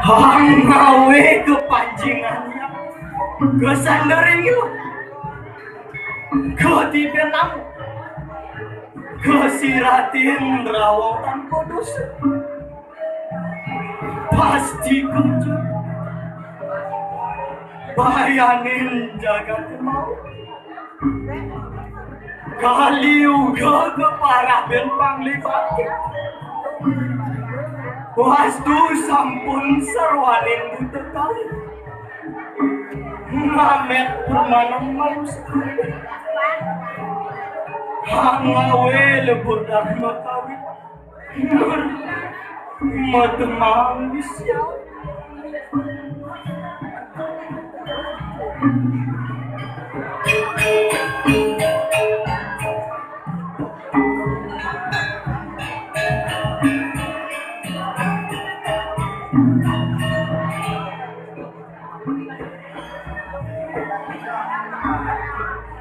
Hangawe kepancingannya kesandering itu ketipenam kesiratin rawang tanpa dosa pasti kunjung bayanin jagat mau kali uga keparah ben panglibat wastu sampun sarwaning buta kali ngamet permanang manusia hangawe lebur dharma kawit nur mademang bisya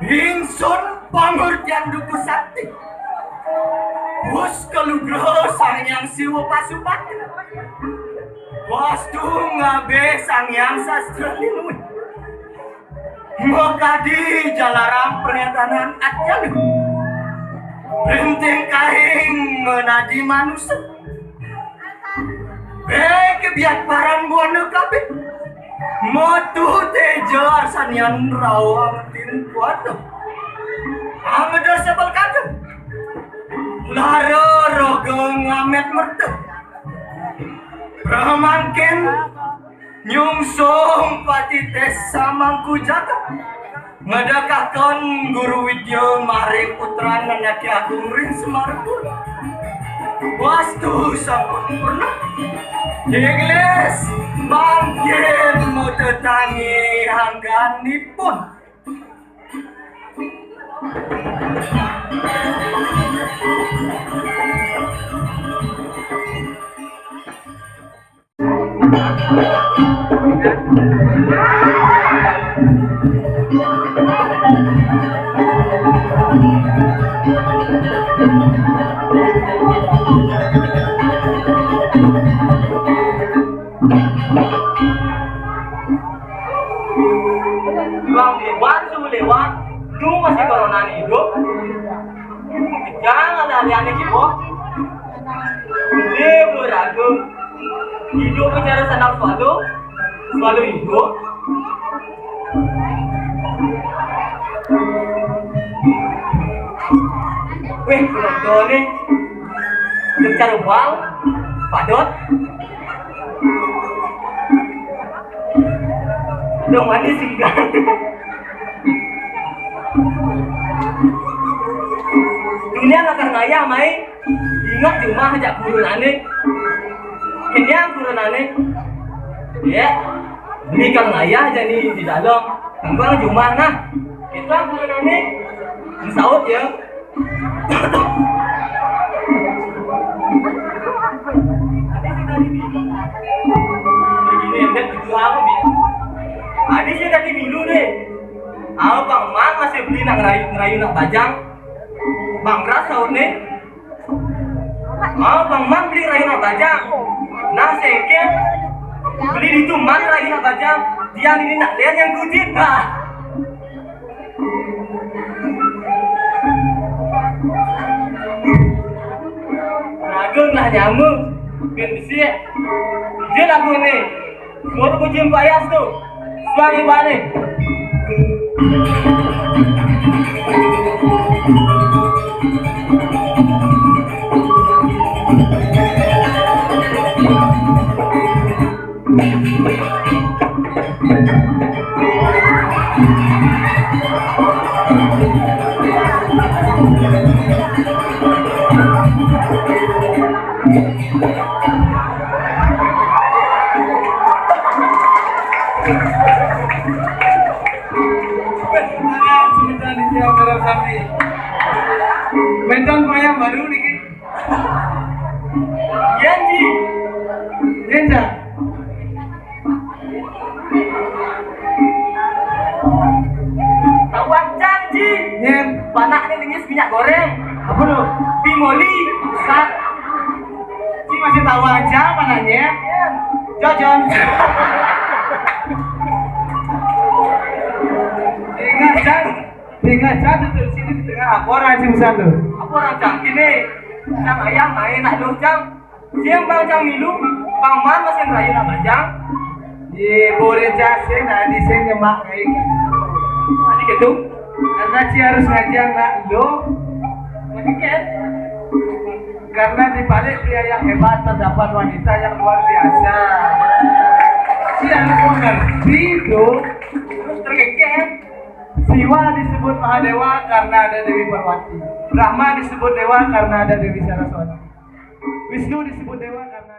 Ingsun pangurjan duku sakti bos kalugraha sangyang siwa pasupati wastu ngabe sangyang sastra linui makadi jalaram pernyataan atyan penting kahing menadi manusia kebiak parang buana kabeh motu tejar sanyan rawang tin kuat amedor sebel kagem laro rogong amet mertu ramangken nyungsung pati tes samangku jaga ngedekahkan guru widya maring putra nanaki agung ring semarpun wastu sampun purnah Ingles bangkit mutetangi hangganipun lewat lu masih corona hidup jangan ada gitu ini beragu hidup bicara senang selalu hidup weh kalau nih bicara uang padot dong mandi singgah dunia nggak ngaya mai ingat cuma ajak guru nane kenyang guru nane ya ini kan ngaya jadi di dalam kembang cuma nah kita guru nane saut ya ini enggak gitu apa bi adi sih tadi milu deh bang man masih beli nak ngerayu nak bajang bang ras sahur nih bang man beli ngerayu nak bajang nah seket beli di tuman ngerayu nak bajang dia ini nak lihat yang kudit nah ragung lah nyamuk biar besi dia lagu nih semua kucing payas tuh suami balik Menton payah baru nih. Yanji. Yenja. Tawan janji. Yen panak ini ningis minyak goreng. Apa lo? Bimoli. Sat. Si masih tahu aja panaknya. Jojon. Ingat Jan duduk sini di tengah aku orang Cimsan tuh. Apa orang Cang gini? Cang ayam main nak lu Cang. Siang bang Cang milu, bang man masih rayu nak bajang. Ye boleh jase nah di sini nyemak kayak gitu. Tadi gitu. Karena Ci harus ngajar nak lo. Makin Karena di balik pria yang hebat terdapat wanita yang luar biasa. Ci harus mengerti itu. terus terkeket. Siwa disebut Mahadewa karena ada Dewi Parwati. Brahma disebut dewa karena ada Dewi Saraswati. Wisnu disebut dewa karena